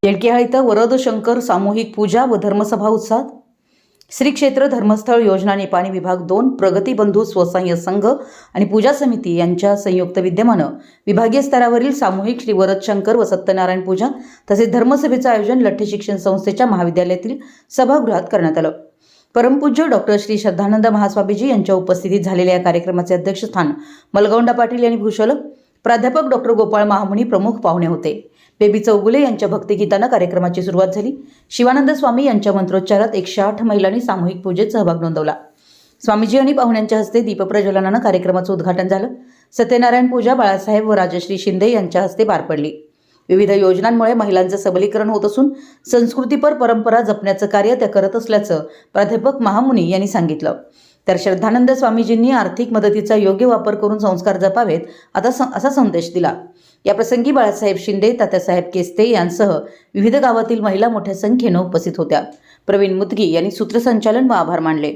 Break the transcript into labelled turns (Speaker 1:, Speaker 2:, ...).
Speaker 1: येडकेहा इथं वरद शंकर सामूहिक पूजा व धर्मसभा उत्साहात. श्री क्षेत्र धर्मस्थळ योजना निपाणी विभाग 2 प्रगती बंधू स्वसहाय्य संघ आणि पूजा समिती यांच्या संयुक्त विद्यमानं विभागीय स्तरावरील सामूहिक श्री वरद शंकर व सत्यनारायण पूजा तसेच धर्मसभेचं आयोजन लठ्ठी शिक्षण संस्थेच्या महाविद्यालयातील सभागृहात करण्यात आलं. परमपूज्य डॉक्टर श्री श्रद्धानंद महास्वामीजी यांच्या उपस्थितीत झालेल्या या कार्यक्रमाचे अध्यक्षस्थान मलगौंडा पाटील यांनी भूषवलं. प्राध्यापक डॉक्टर गोपाळ महामुनी प्रमुख पाहुणे होते. बेबी चौगुले यांच्या भक्तिगीतानं कार्यक्रमाची सुरुवात झाली. शिवानंद स्वामी यांच्या मंत्रोच्चारात 108 महिलांनी सामूहिक पूजेत सहभाग नोंदवला. स्वामीजी आणि पाहुण्यांच्या हस्ते दीपप्रज्वलनानं कार्यक्रमाचं उद्घाटन झालं. सत्यनारायण पूजा बाळासाहेब व राजश्री शिंदे यांच्या हस्ते पार पडली. विविध योजनांमुळे महिलांचं सबलीकरण होत असून संस्कृतीपर परंपरा जपण्याचं कार्य त्या करत असल्याचं प्राध्यापक महामुनी यांनी सांगितलं. तर श्रद्धानंद स्वामीजींनी आर्थिक मदतीचा योग्य वापर करून संस्कार जपावेत असा संदेश दिला. या प्रसंगी बाळासाहेब शिंदे, तात्यासाहेब केस्ते यांसह विविध गावातील महिला मोठ्या संख्येनं उपस्थित होत्या. प्रवीण मुदगी यांनी सूत्रसंचालन व आभार मानले.